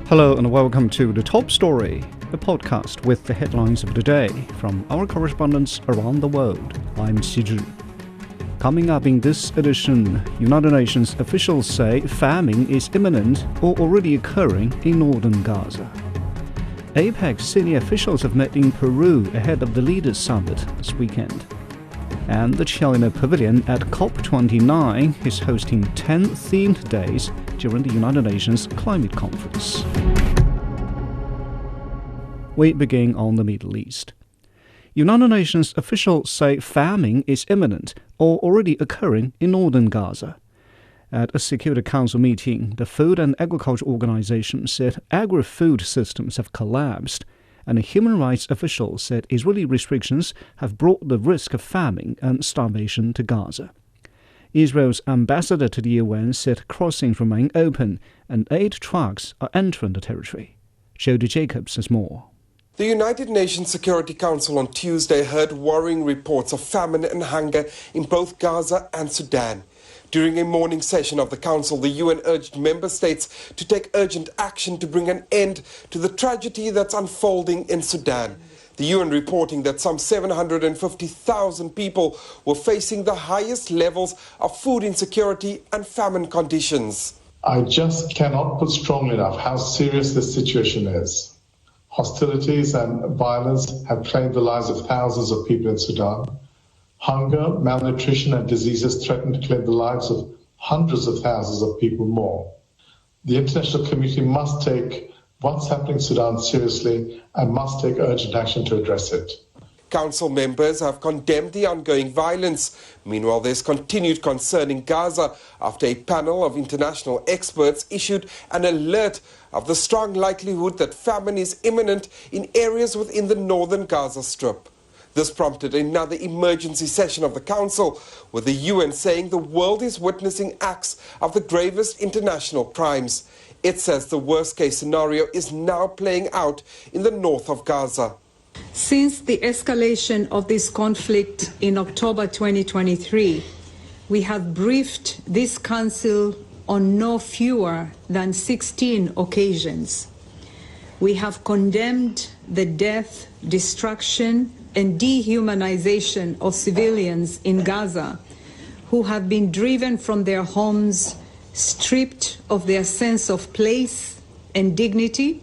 Hello and welcome to The Top Story, a podcast with the headlines of the day from our correspondents around the world. I'm Xizhi. Coming up in this edition, United Nations officials say famine is imminent or already occurring in northern Gaza. APEC senior officials have met in Peru ahead of the Leaders' Summit this weekend. And the China Pavilion at COP29 is hosting 10 themed days during the United Nations Climate Conference. We begin on the Middle East. United Nations officials say famine is imminent or already occurring in northern Gaza. At a Security Council meeting, the Food and Agriculture Organization said agri-food systems have collapsed, and a human rights official said Israeli restrictions have brought the risk of famine and starvation to Gaza. Israel's ambassador to the UN said crossings remain open and 8 trucks are entering the territory. Jody Jacobs has more. The United Nations Security Council on Tuesday heard worrying reports of famine and hunger in both Gaza and Sudan. During a morning session of the Council, the UN urged member states to take urgent action to bring an end to the tragedy that's unfolding in Sudan. The UN reporting that some 750,000 people were facing the highest levels of food insecurity and famine conditions. I just cannot put strongly enough how serious this situation is. Hostilities and violence have claimed the lives of thousands of people in Sudan. Hunger, malnutrition and diseases threaten to claim the lives of hundreds of thousands of people more. The international community must take what's happening in Sudan seriously and must take urgent action to address it. Council members have condemned the ongoing violence. Meanwhile, there's continued concern in Gaza after a panel of international experts issued an alert of the strong likelihood that famine is imminent in areas within the northern Gaza Strip. This prompted another emergency session of the Council, with the UN saying the world is witnessing acts of the gravest international crimes. It says the worst-case scenario is now playing out in the north of Gaza. Since the escalation of this conflict in October 2023, we have briefed this Council on no fewer than 16 occasions. We have condemned the death, destruction, and dehumanization of civilians in Gaza who have been driven from their homes, stripped of their sense of place and dignity,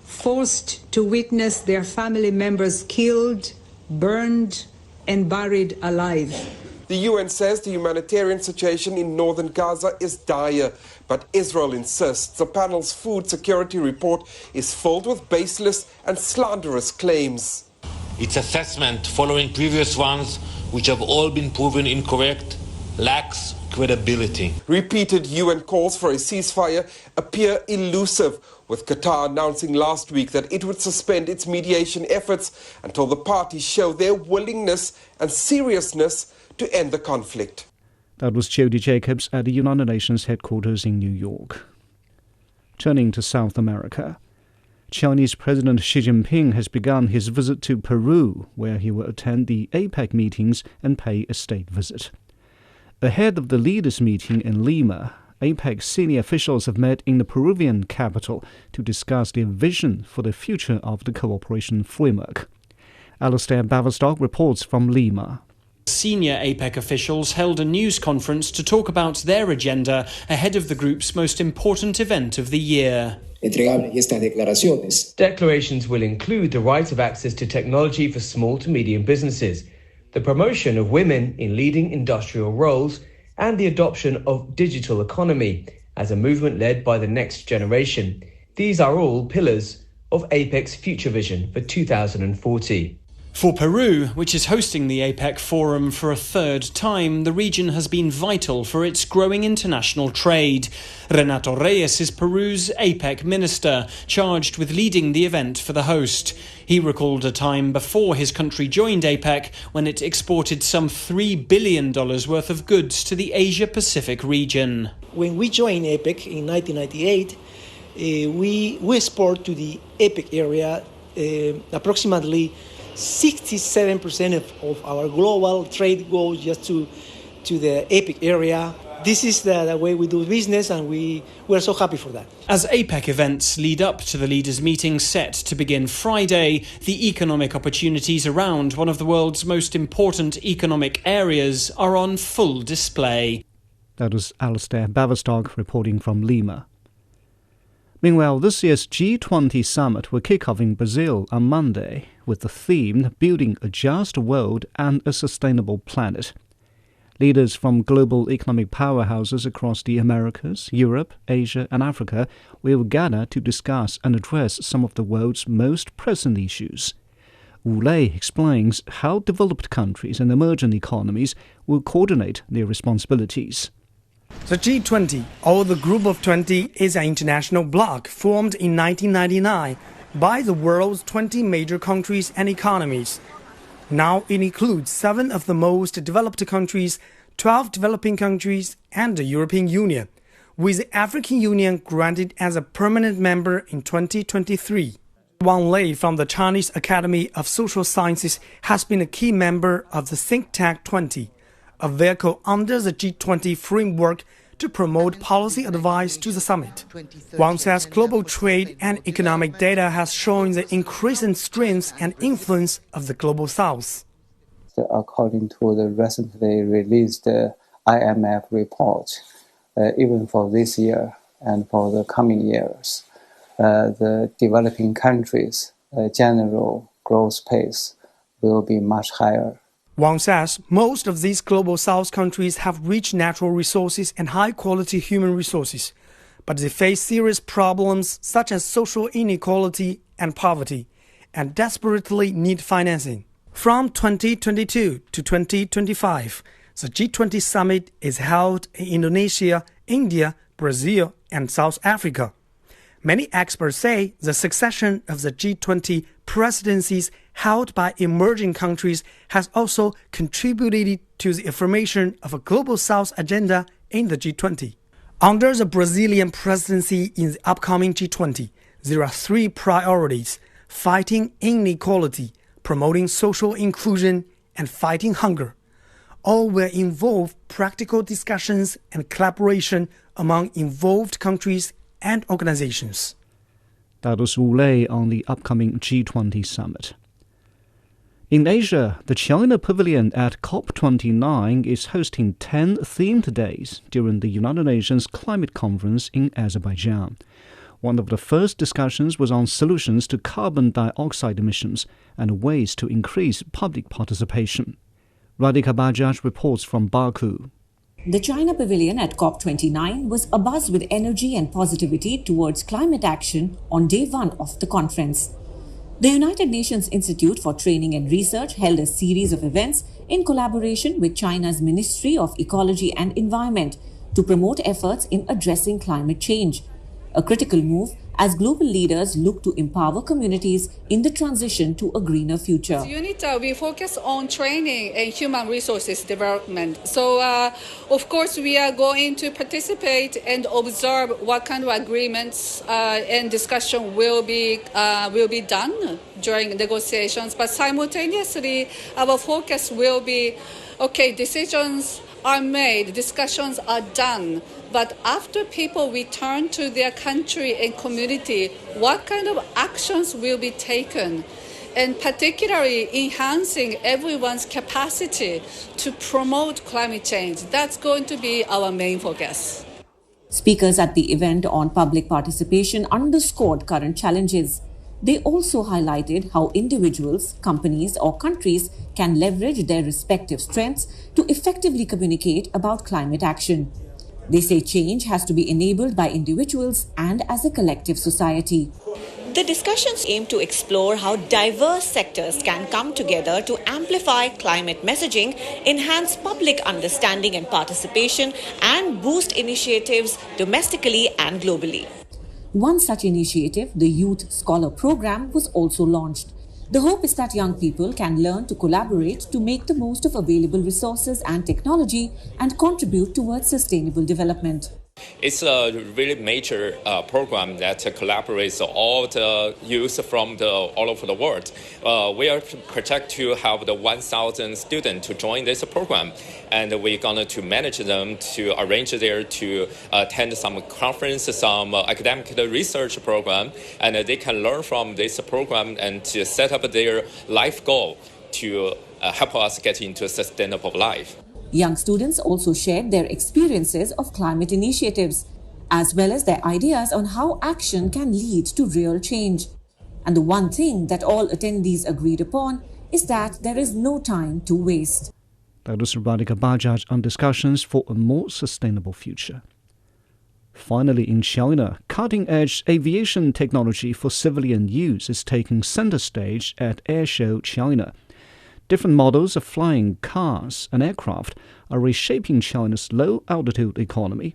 forced to witness their family members killed, burned, and buried alive. The UN says the humanitarian situation in northern Gaza is dire, but Israel insists the panel's food security report is filled with baseless and slanderous claims. Its assessment, following previous ones, which have all been proven incorrect, lacks credibility. Repeated UN calls for a ceasefire appear elusive, with Qatar announcing last week that it would suspend its mediation efforts until the parties show their willingness and seriousness to end the conflict. That was Jody Jacobs at the United Nations headquarters in New York. Turning to South America. Chinese President Xi Jinping has begun his visit to Peru, where he will attend the APEC meetings and pay a state visit. Ahead of the leaders' meeting in Lima, APEC senior officials have met in the Peruvian capital to discuss their vision for the future of the cooperation framework. Alastair Baverstock reports from Lima. Senior APEC officials held a news conference to talk about their agenda ahead of the group's most important event of the year. Declarations will include the right of access to technology for small to medium businesses, the promotion of women in leading industrial roles, and the adoption of digital economy as a movement led by the next generation. These are all pillars of APEC's future vision for 2040. For Peru, which is hosting the APEC forum for a third time, the region has been vital for its growing international trade. Renato Reyes is Peru's APEC minister, charged with leading the event for the host. He recalled a time before his country joined APEC when it exported some $3 billion worth of goods to the Asia-Pacific region. When we joined APEC in 1998, we export to the APEC area approximately 67% of our global trade goes just to the APEC area. this is the way we do business, and we're so happy for that. As APEC events lead up to the leaders' meeting set to begin Friday, the economic opportunities around one of the world's most important economic areas are on full display. That was Alistair Baverstock reporting from Lima. Meanwhile, this year's G20 summit will kick off in Brazil on Monday with the theme Building a Just World and a Sustainable Planet. Leaders from global economic powerhouses across the Americas, Europe, Asia and Africa will gather to discuss and address some of the world's most pressing issues. Wu Lei explains how developed countries and emerging economies will coordinate their responsibilities. The G20, or the Group of 20, is an international bloc formed in 1999 by the world's 20 major countries and economies. Now it includes 7 of the most developed countries, 12 developing countries, and the European Union, with the African Union granted as a permanent member in 2023. Wang Lei from the Chinese Academy of Social Sciences has been a key member of the think tank 20, a vehicle under the G20 framework to promote policy advice to the summit. Wang says global trade and economic data has shown the increasing strength and influence of the global south. According to the recently released IMF report, even for this year and for the coming years, the developing countries' general growth pace will be much higher. Wang says most of these global south countries have rich natural resources and high-quality human resources, but they face serious problems such as social inequality and poverty, and desperately need financing. From 2022 to 2025, the G20 summit is held in Indonesia, India, Brazil, and South Africa. Many experts say the succession of the G20 presidencies held by emerging countries has also contributed to the affirmation of a Global South agenda in the G20. Under the Brazilian presidency in the upcoming G20, there are 3 priorities: fighting inequality, promoting social inclusion, and fighting hunger. All will involve practical discussions and collaboration among involved countries and organizations. That was Wu Lei on the upcoming G20 summit. In Asia, the China Pavilion at COP29 is hosting 10 themed days during the United Nations Climate Conference in Azerbaijan. One of the first discussions was on solutions to carbon dioxide emissions and ways to increase public participation. Radhika Bajaj reports from Baku. The China Pavilion at COP29 was abuzz with energy and positivity towards climate action on day 1 of the conference. The United Nations Institute for Training and Research held a series of events in collaboration with China's Ministry of Ecology and Environment to promote efforts in addressing climate change, a critical move as global leaders look to empower communities in the transition to a greener future. This unit, we focus on training and human resources development. So, of course, we are going to participate and observe what kind of agreements and discussion will be done during negotiations. But simultaneously, our focus will be, okay, decisions are made, discussions are done. But after people return to their country and community, what kind of actions will be taken? And particularly enhancing everyone's capacity to promote climate change. That's going to be our main focus. Speakers at the event on public participation underscored current challenges. They also highlighted how individuals, companies, or countries can leverage their respective strengths to effectively communicate about climate action. They say change has to be enabled by individuals and as a collective society. The discussions aim to explore how diverse sectors can come together to amplify climate messaging, enhance public understanding and participation, and boost initiatives domestically and globally. One such initiative, the Youth Scholar Program, was also launched. The hope is that young people can learn to collaborate to make the most of available resources and technology and contribute towards sustainable development. It's a really major program that collaborates all the youth from all over the world. We are projected to have the 1,000 students to join this program, and we're going to manage them to arrange there to attend some conferences, some academic research program, and they can learn from this program and to set up their life goal to help us get into a sustainable life. Young students also shared their experiences of climate initiatives, as well as their ideas on how action can lead to real change. And the one thing that all attendees agreed upon is that there is no time to waste. That was Radhika Bajaj on discussions for a more sustainable future. Finally, in China, cutting-edge aviation technology for civilian use is taking center stage at Airshow China. Different models of flying cars and aircraft are reshaping China's low-altitude economy.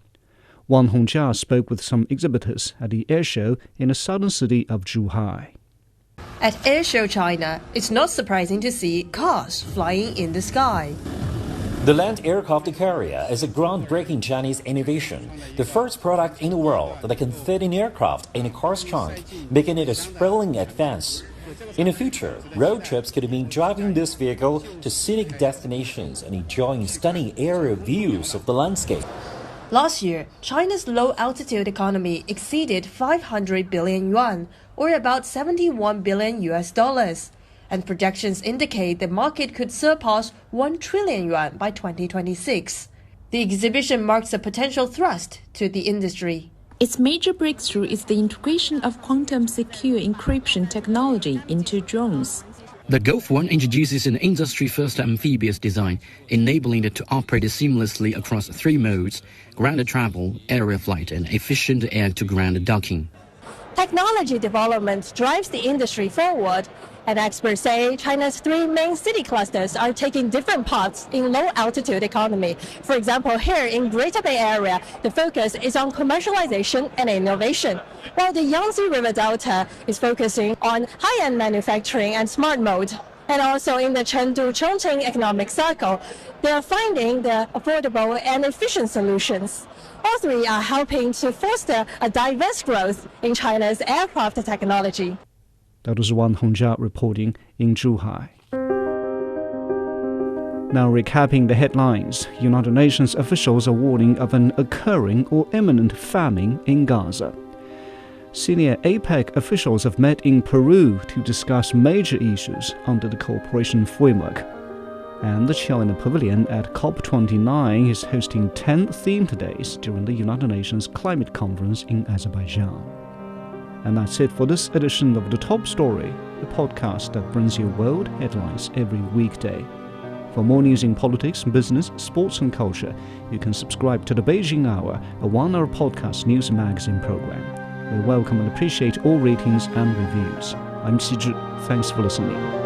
Wang Hongjia spoke with some exhibitors at the airshow in the southern city of Zhuhai. At Airshow China, it's not surprising to see cars flying in the sky. The land aircraft carrier is a groundbreaking Chinese innovation, the first product in the world that can fit an aircraft in a car's trunk, making it a sprawling advance. In the future, road trips could mean driving this vehicle to scenic destinations and enjoying stunning aerial views of the landscape. Last year, China's low-altitude economy exceeded 500 billion yuan, or about $71 billion, and projections indicate the market could surpass 1 trillion yuan by 2026. The exhibition marks a potential thrust to the industry. Its major breakthrough is the integration of quantum-secure encryption technology into drones. The Golf 1 introduces an industry-first amphibious design, enabling it to operate seamlessly across 3 modes: ground travel, aerial flight, and efficient air-to-ground docking. Technology development drives the industry forward, and experts say China's 3 main city clusters are taking different paths in low-altitude economy. For example, here in Greater Bay Area, the focus is on commercialization and innovation, while the Yangtze River Delta is focusing on high-end manufacturing and smart mode. And also in the Chengdu-Chongqing economic cycle, they are finding the affordable and efficient solutions. All 3 are helping to foster a diverse growth in China's aircraft technology. That was Wang Hongjia reporting in Zhuhai. Now recapping the headlines, United Nations officials are warning of an occurring or imminent famine in Gaza. Senior APEC officials have met in Peru to discuss major issues under the cooperation framework. And the China Pavilion at COP29 is hosting 10 themed days during the United Nations Climate Conference in Azerbaijan. And that's it for this edition of The Top Story, the podcast that brings you world headlines every weekday. For more news in politics, business, sports and culture, you can subscribe to the Beijing Hour, a 1-hour podcast news magazine program. We welcome and appreciate all ratings and reviews. I'm Xi Zhi. Thanks for listening.